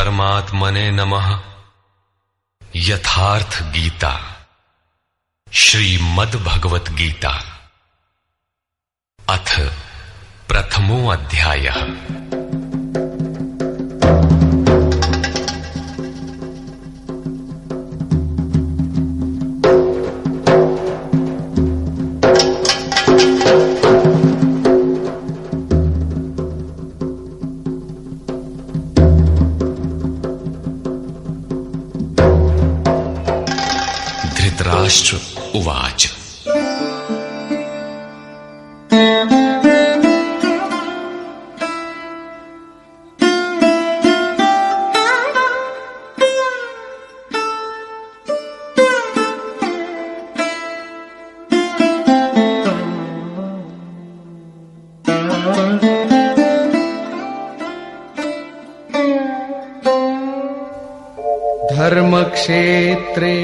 परमात्मने नमः। यथार्थ गीता, श्रीमद् भगवत गीता, अथ प्रथमो अध्यायः। धृतराष्ट्र उवाच। धर्मक्षेत्रे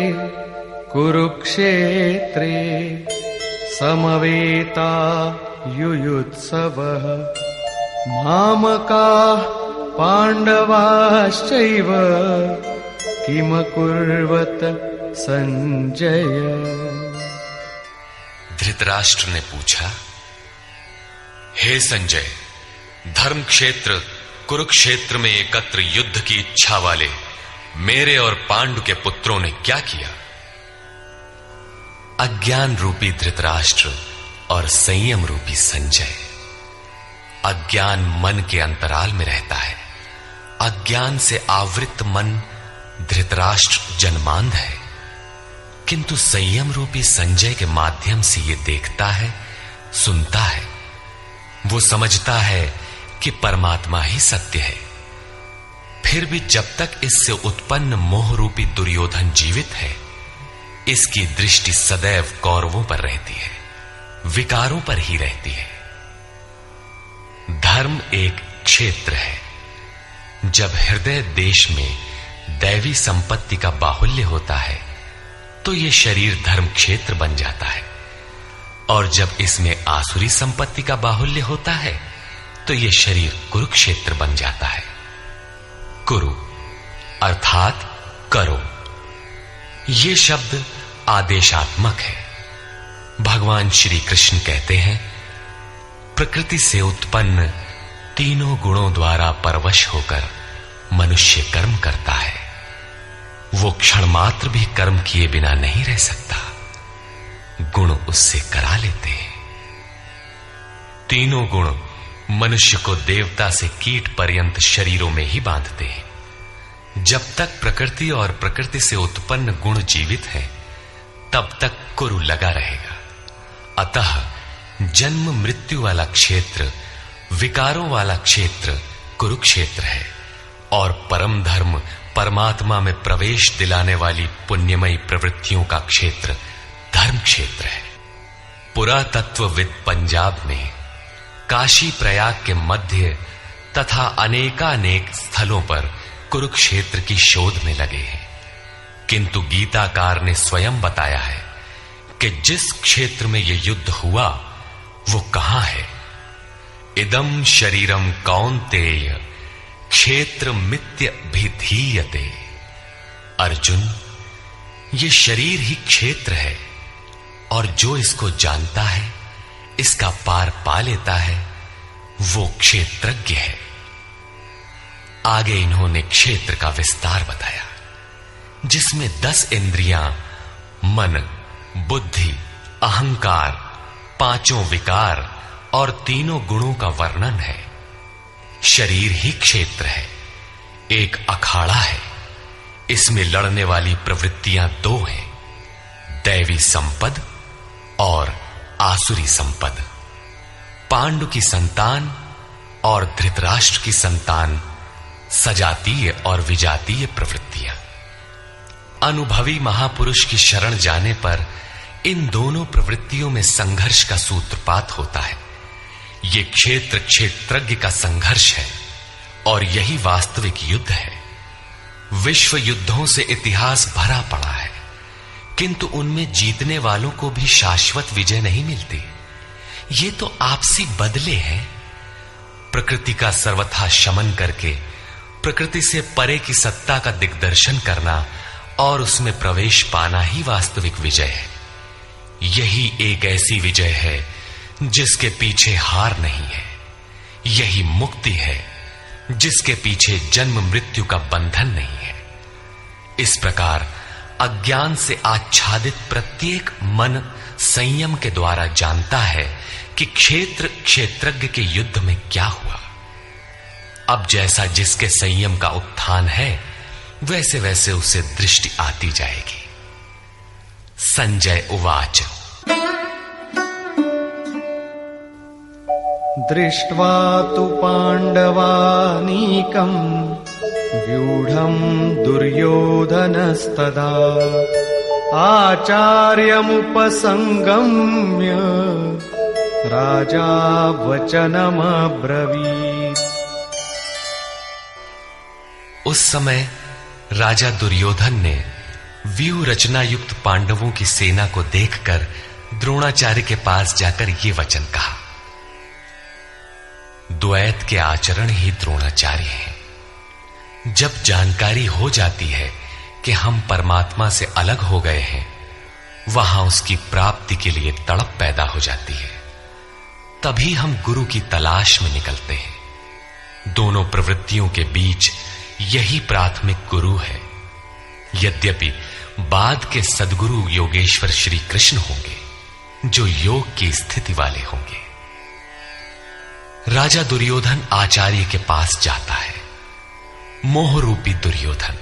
कुरुक्षेत्रे समवेता युयुत्सवः। मामकाः पाण्डवाश्चैव किमकुर्वत संजय। धृतराष्ट्र ने पूछा, हे संजय, धर्म क्षेत्र कुरुक्षेत्र में एकत्र युद्ध की इच्छा वाले मेरे और पांडु के पुत्रों ने क्या किया? अज्ञान रूपी धृतराष्ट्र और संयम रूपी संजय। अज्ञान मन के अंतराल में रहता है। अज्ञान से आवृत मन धृतराष्ट्र जन्मांध है, किंतु संयम रूपी संजय के माध्यम से यह देखता है, सुनता है। वो समझता है कि परमात्मा ही सत्य है। फिर भी जब तक इससे उत्पन्न मोह रूपी दुर्योधन जीवित है, इसकी दृष्टि सदैव कौरवों पर रहती है, विकारों पर ही रहती है। धर्म एक क्षेत्र है। जब हृदय देश में दैवी संपत्ति का बाहुल्य होता है तो यह शरीर धर्म क्षेत्र बन जाता है, और जब इसमें आसुरी संपत्ति का बाहुल्य होता है तो यह शरीर कुरुक्षेत्र बन जाता है। कुरु अर्थात करो। ये शब्द आदेशात्मक है। भगवान श्री कृष्ण कहते हैं, प्रकृति से उत्पन्न तीनों गुणों द्वारा परवश होकर मनुष्य कर्म करता है। वो क्षण मात्र भी कर्म किए बिना नहीं रह सकता। गुण उससे करा लेते हैं। तीनों गुण मनुष्य को देवता से कीट पर्यंत शरीरों में ही बांधते हैं। जब तक प्रकृति और प्रकृति से उत्पन्न गुण जीवित हैं, तब तक कुरु लगा रहेगा। अतः जन्म मृत्यु वाला क्षेत्र, विकारों वाला क्षेत्र कुरुक्षेत्र है, और परम धर्म परमात्मा में प्रवेश दिलाने वाली पुण्यमयी प्रवृत्तियों का क्षेत्र धर्म क्षेत्र है। पुरातत्वविद पंजाब में काशी प्रयाग के मध्य तथा अनेकानेक स्थलों पर कुरुक्षेत्र की शोध में लगे हैं, किंतु गीताकार ने स्वयं बताया है कि जिस क्षेत्र में यह युद्ध हुआ वो कहां है। इदम शरीरम कौन्तेय क्षेत्र मित्य भिधीयते। अर्जुन, ये शरीर ही क्षेत्र है, और जो इसको जानता है, इसका पार पा लेता है, वो क्षेत्रज्ञ है। आगे इन्होंने क्षेत्र का विस्तार बताया, जिसमें 10 इंद्रियां, मन, बुद्धि, अहंकार, 5 विकार और 3 गुणों का वर्णन है। शरीर ही क्षेत्र है। एक अखाड़ा है। इसमें लड़ने वाली प्रवृत्तियां 2 हैं, दैवी संपद और आसुरी संपद। पांडु की संतान और धृतराष्ट्र की संतान सजातीय और विजातीय प्रवृत्तियां। अनुभवी महापुरुष की शरण जाने पर इन दोनों प्रवृत्तियों में संघर्ष का सूत्रपात होता है। यह क्षेत्र क्षेत्रज्ञ का संघर्ष है, और यही वास्तविक युद्ध है। विश्व युद्धों से इतिहास भरा पड़ा है, किंतु उनमें जीतने वालों को भी शाश्वत विजय नहीं मिलती। ये तो आपसी बदले हैं। प्रकृति का सर्वथा शमन करके प्रकृति से परे की सत्ता का दिग्दर्शन करना और उसमें प्रवेश पाना ही वास्तविक विजय है। यही एक ऐसी विजय है जिसके पीछे हार नहीं है। यही मुक्ति है जिसके पीछे जन्म मृत्यु का बंधन नहीं है। इस प्रकार अज्ञान से आच्छादित प्रत्येक मन संयम के द्वारा जानता है कि क्षेत्र क्षेत्रज्ञ के युद्ध में क्या हुआ। अब जैसा जिसके संयम का उत्थान है वैसे वैसे उसे दृष्टि आती जाएगी। संजय उवाच दृष्ट्वा तु पाण्डवानीकम् व्यूढम् दुर्योधनस्तदा आचार्यमुपसंगम्य राजा वचनमब्रवीत्। उस समय राजा दुर्योधन ने व्यूह रचना युक्त पांडवों की सेना को देखकर द्रोणाचार्य के पास जाकर ये वचन कहा। द्वैत के आचरण ही द्रोणाचार्य हैं। जब जानकारी हो जाती है कि हम परमात्मा से अलग हो गए हैं, वहां उसकी प्राप्ति के लिए तड़प पैदा हो जाती है। तभी हम गुरु की तलाश में निकलते हैं। दोनों प्रवृत्तियों के बीच यही प्राथमिक गुरु है। यद्यपि बाद के सद्गुरु योगेश्वर श्री कृष्ण होंगे, जो योग की स्थिति वाले होंगे। राजा दुर्योधन आचार्य के पास जाता है। मोह रूपी दुर्योधन।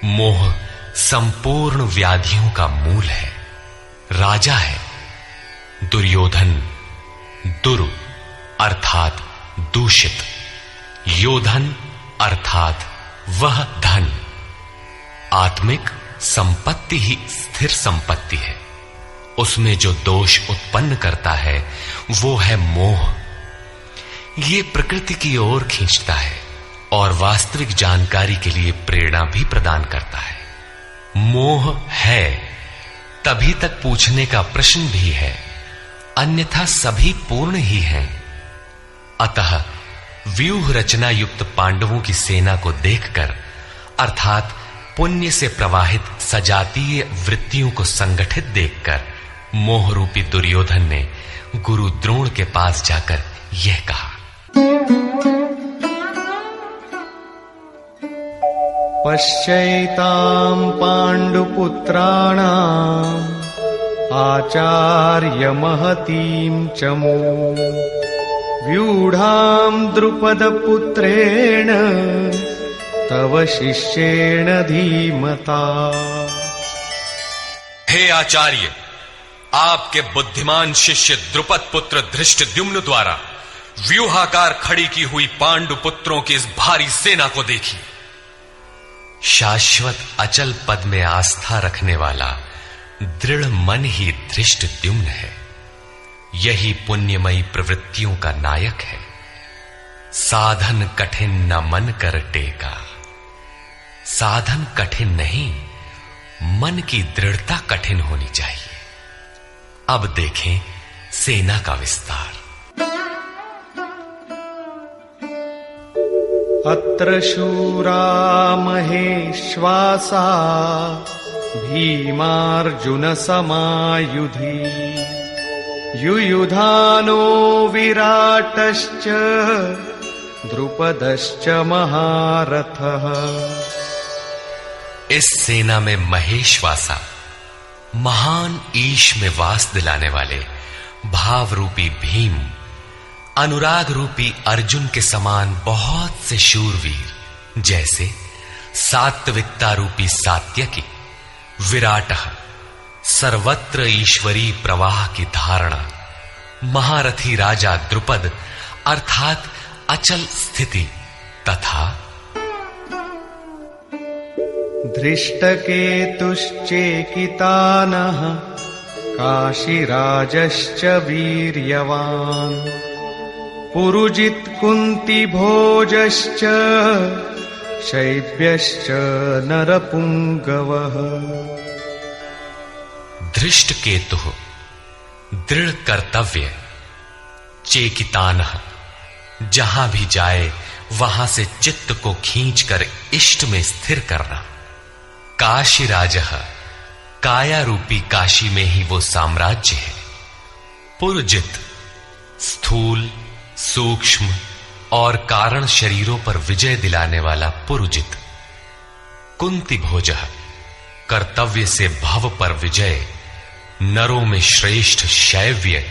मोह संपूर्ण व्याधियों का मूल है। राजा है। दुर्योधन दुर अर्थात दूषित, योधन अर्थात वह धन। आत्मिक संपत्ति ही स्थिर संपत्ति है। उसमें जो दोष उत्पन्न करता है वो है मोह। ये प्रकृति की ओर खींचता है और वास्तविक जानकारी के लिए प्रेरणा भी प्रदान करता है। मोह है तभी तक पूछने का प्रश्न भी है, अन्यथा सभी पूर्ण ही हैं। अतः व्यूह रचना युक्त पांडवों की सेना को देखकर, अर्थात पुण्य से प्रवाहित सजातीय वृत्तियों को संगठित देखकर, मोह रूपी दुर्योधन ने गुरु द्रोण के पास जाकर यह कहा। पश्यैतां पाण्डुपुत्राणाम् आचार्य महतीं चमू व्यूढां द्रुपदपुत्रेण तव शिष्येण धीमता। हे आचार्य, आपके बुद्धिमान शिष्य द्रुपद पुत्र धृष्टद्युम्न द्वारा व्यूहाकार खड़ी की हुई पांडु पुत्रों की इस भारी सेना को देखिए। शाश्वत अचल पद में आस्था रखने वाला दृढ़ मन ही धृष्टद्युम्न है। यही पुण्यमयी प्रवृत्तियों का नायक है। साधन कठिन न मन कर टेका। साधन कठिन नहीं, मन की दृढ़ता कठिन होनी चाहिए। अब देखें सेना का विस्तार। अत्र शूरा महेश्वासा भीमार्जुन समायुधि युयुधानो विराटश्च द्रुपदश्च महारथः। इस सेना में महेश्वासा, महान ईश में वास दिलाने वाले भाव रूपी भीम, अनुराग रूपी अर्जुन के समान बहुत से शूरवीर, जैसे सात्विकता रूपी सात्यकी, विराटः सर्वत्र ईश्वरी प्रवाह की धारणा, महारथी राजा द्रुपद अर्थात अचल स्थिति, तथा धृष्टकेतुश्चेकितानः काशीराजश्च वीर्यवान् पुरुजित कुंती भोजश्च शैब्यश्च नरपुंगवः। धृष्ट केतु दृढ़ कर्तव्य, चेकितानः जहां भी जाए वहां से चित्त को खींचकर इष्ट में स्थिर करना। काशी राजः, काया रूपी काशी में ही वो साम्राज्य है। पुरजित, स्थूल, सूक्ष्म और कारण शरीरों पर विजय दिलाने वाला पुरजित। कुंती भोजः, कर्तव्य से भव पर विजय, नरों में श्रेष्ठ शैव्य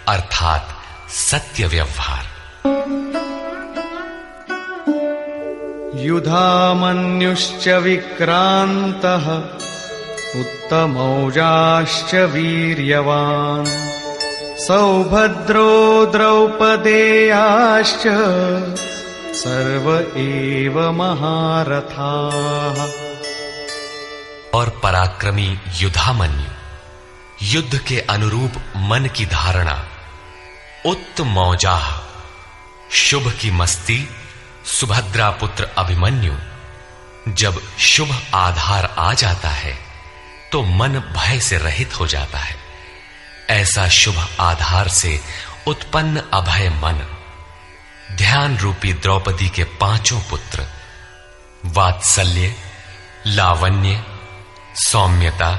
अर्थात सत्य व्यवहार। युधामन्युश्च विक्रान्तः, उत्तमौजाश्च वीर्यवान्, सौभद्रो द्रौपदेयाश्च सर्व एव महारथाः। और पराक्रमी युधामन्यु, युद्ध के अनुरूप मन की धारणा, उत्तमौजाः, शुभ की मस्ती, सुभद्रा पुत्र अभिमन्यु। जब शुभ आधार आ जाता है तो मन भय से रहित हो जाता है। ऐसा शुभ आधार से उत्पन्न अभय मन, ध्यान रूपी द्रौपदी के पांचों पुत्र, वात्सल्य, लावण्य, सौम्यता,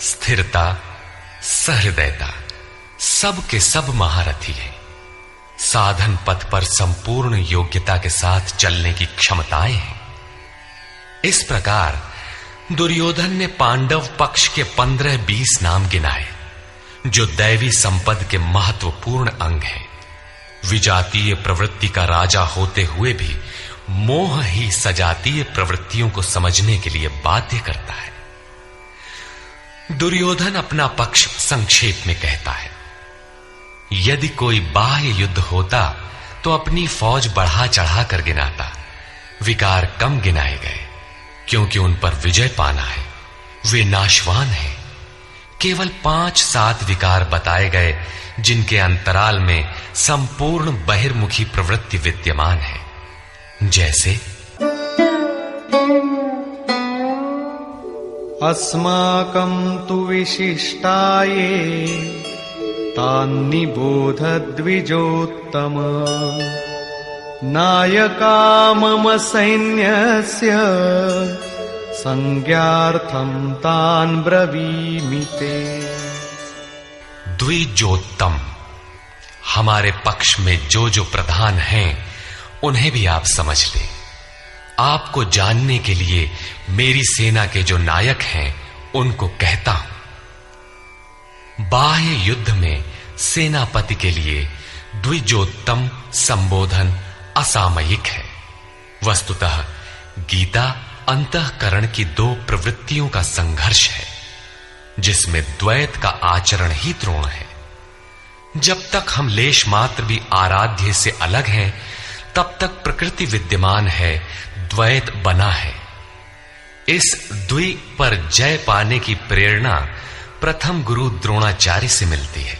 स्थिरता, सहृदयता, सब के सब महारथी हैं। साधन पथ पर संपूर्ण योग्यता के साथ चलने की क्षमताएं हैं। इस प्रकार दुर्योधन ने पांडव पक्ष के 15-20 नाम गिनाए, जो दैवी संपद के महत्वपूर्ण अंग हैं। विजातीय प्रवृत्ति का राजा होते हुए भी मोह ही सजातीय प्रवृत्तियों को समझने के लिए बाध्य करता है। दुर्योधन अपना पक्ष संक्षेप में कहता है, यदि कोई बाह्य युद्ध होता तो अपनी फौज बढ़ा चढ़ा कर गिनाता। विकार कम गिनाए गए, क्योंकि उन पर विजय पाना है। वे नाशवान हैं। केवल 5-7 विकार बताए गए, जिनके अंतराल में संपूर्ण बहिर्मुखी प्रवृत्ति विद्यमान है। जैसे अस्माकं तु विशिष्टाये तान्निबोध द्विजोत्तम, नायका मम सैन्यस्य संज्ञार्थं तान् ब्रवीमि ते। द्विजोत्तम, हमारे पक्ष में जो जो प्रधान हैं उन्हें भी आप समझ लें। आपको जानने के लिए मेरी सेना के जो नायक हैं उनको कहता हूं। बाह्य युद्ध में सेनापति के लिए द्विजोत्तम संबोधन असामयिक है। वस्तुतः गीता अंतःकरण की 2 प्रवृत्तियों का संघर्ष है, जिसमें द्वैत का आचरण ही द्रोण है। जब तक हम लेश मात्र भी आराध्य से अलग हैं, तब तक प्रकृति विद्यमान है, द्वैत बना है। इस द्वि पर जय पाने की प्रेरणा प्रथम गुरु द्रोणाचार्य से मिलती है।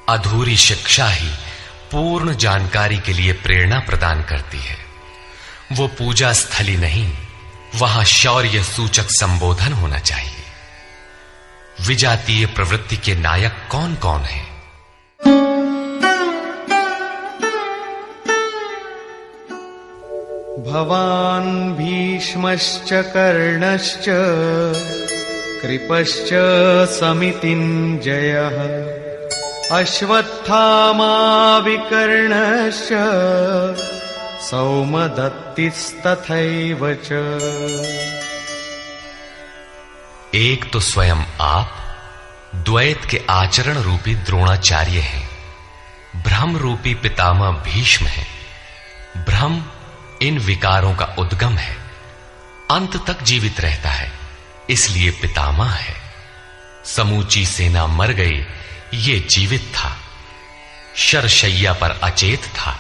अधूरी शिक्षा ही पूर्ण जानकारी के लिए प्रेरणा प्रदान करती है। वो पूजा स्थली नहीं, वहां शौर्य सूचक संबोधन होना चाहिए। विजातीय प्रवृत्ति के नायक कौन कौन हैं? भवान् भीष्मश्च कर्णश्च कृपश्च समितिञ्जयः अश्वत्थामा विकर्णश्च सौमदत्तिस्तथैव च। एक तो स्वयं आप द्वैत के आचरण रूपी द्रोणाचार्य हैं। भ्रम रूपी पितामह भीष्म है। भ्रम इन विकारों का उद्गम है, अंत तक जीवित रहता है, इसलिए पितामह है। समूची सेना मर गई, ये जीवित था। शरशैया पर अचेत था,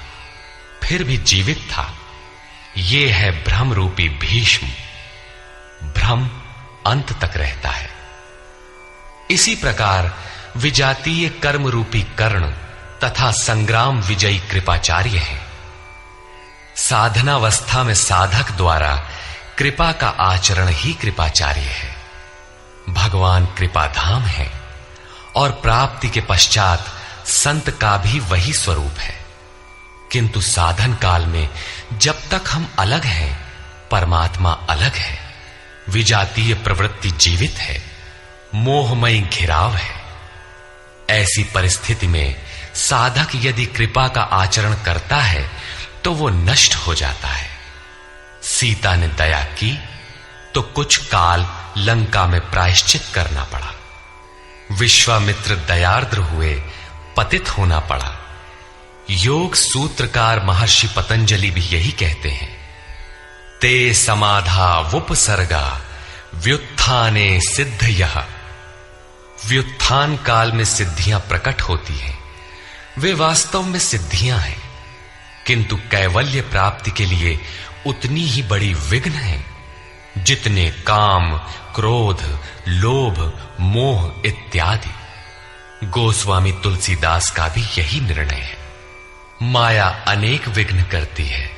फिर भी जीवित था। ये है भ्रम रूपी भीष्म। भ्रम अंत तक रहता है। इसी प्रकार विजातीय कर्म रूपी कर्ण तथा संग्राम विजयी कृपाचार्य है। साधनावस्था में साधक द्वारा कृपा का आचरण ही कृपाचार्य है। भगवान कृपाधाम है और प्राप्ति के पश्चात संत का भी वही स्वरूप है। किंतु साधन काल में जब तक हम अलग हैं, परमात्मा अलग है, विजातीय प्रवृत्ति जीवित है, मोहमयी घिराव है। ऐसी परिस्थिति में साधक यदि कृपा का आचरण करता है तो वो नष्ट हो जाता है। सीता ने दया की तो कुछ काल लंका में प्रायश्चित करना पड़ा। विश्वामित्र दयार्द्र हुए, पतित होना पड़ा। योग सूत्रकार महर्षि पतंजलि भी यही कहते हैं, ते समाधा वुपसर्गा व्युत्थाने सिद्धयः। व्युत्थान काल में सिद्धियां प्रकट होती हैं, वे वास्तव में सिद्धियां हैं, किंतु कैवल्य प्राप्ति के लिए उतनी ही बड़ी विघ्न है जितने काम, क्रोध, लोभ, मोह इत्यादि। गोस्वामी तुलसीदास का भी यही निर्णय है। माया अनेक विघ्न करती है,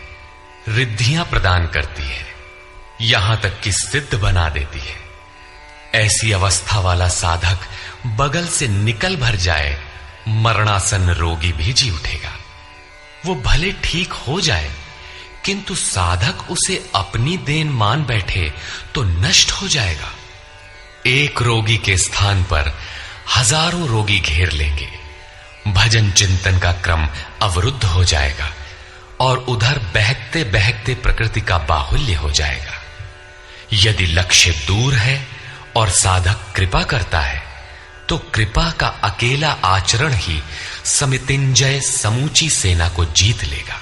रिद्धियां प्रदान करती है, यहां तक कि सिद्ध बना देती है। ऐसी अवस्था वाला साधक बगल से निकल भर जाए, मरणासन रोगी भी जी उठेगा। वो भले ठीक हो जाए, किंतु साधक उसे अपनी देन मान बैठे तो नष्ट हो जाएगा। एक रोगी के स्थान पर हजारों रोगी घेर लेंगे, भजन चिंतन का क्रम अवरुद्ध हो जाएगा और उधर बहकते बहकते प्रकृति का बाहुल्य हो जाएगा। यदि लक्ष्य दूर है और साधक कृपा करता है तो कृपा का अकेला आचरण ही समितिंजय समूची सेना को जीत लेगा।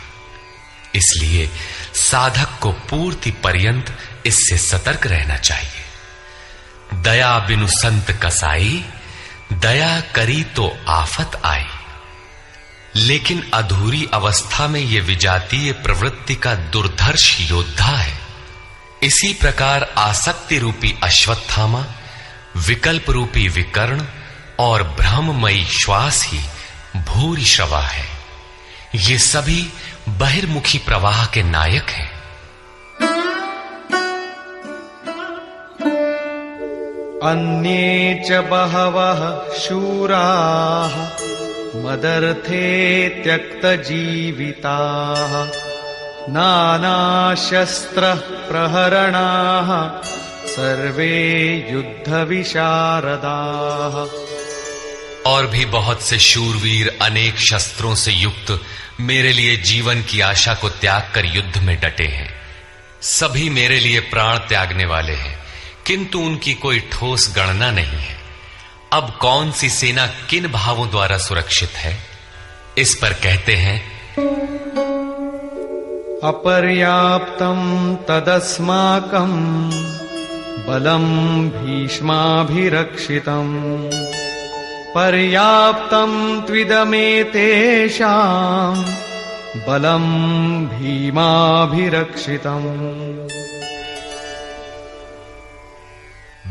इसलिए साधक को पूर्ति पर्यंत इससे सतर्क रहना चाहिए। दया बिनु संत कसाई, दया करी तो आफत आई। लेकिन अधूरी अवस्था में यह विजातीय प्रवृत्ति का दुर्धर्ष योद्धा है। इसी प्रकार आसक्ति रूपी अश्वत्थामा, विकल्प रूपी विकर्ण और भ्रममयी श्वास ही भूरि श्रवा है। ये सभी बहिर्मुखी प्रवाह के नायक हैं। अन्ये च बहवः शूराः मदर्थे त्यक्तजीविताः नानाशस्त्र प्रहरणाः सर्वे युद्धविशारदाः। और भी बहुत से शूरवीर अनेक शस्त्रों से युक्त मेरे लिए जीवन की आशा को त्याग कर युद्ध में डटे हैं। सभी मेरे लिए प्राण त्यागने वाले हैं, किंतु उनकी कोई ठोस गणना नहीं है। अब कौन सी सेना किन भावों द्वारा सुरक्षित है, इस पर कहते हैं, अपर्याप्तं तदस्माकं बलं भीष्माभिरक्षितम् पर्याप्तं त्विदमेतेषां बलं भीमाभिरक्षितम्।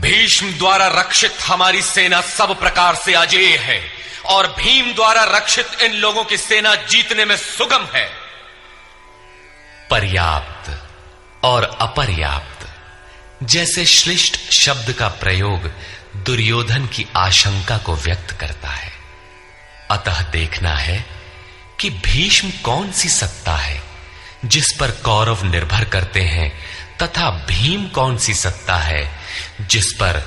भीष्म द्वारा रक्षित हमारी सेना सब प्रकार से अजेय है और भीम द्वारा रक्षित इन लोगों की सेना जीतने में सुगम है। पर्याप्त और अपर्याप्त जैसे श्लिष्ट शब्द का प्रयोग दुर्योधन की आशंका को व्यक्त करता है। अतः देखना है कि भीष्म कौन सी सत्ता है जिस पर कौरव निर्भर करते हैं, तथा भीम कौन सी सत्ता है जिस पर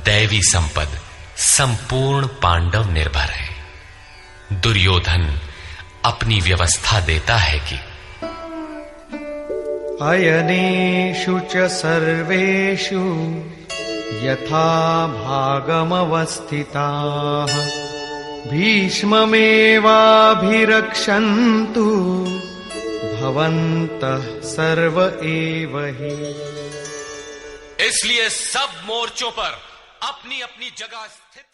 दैवी संपद संपूर्ण पांडव निर्भर है। दुर्योधन अपनी व्यवस्था देता है कि अयनेषु च सर्वेषु यथा भागमवस्थिताः भीष्ममेवाभिरक्षन्तु भवन्तः सर्व एव हि। इसलिए सब मोर्चों पर अपनी अपनी जगह स्थित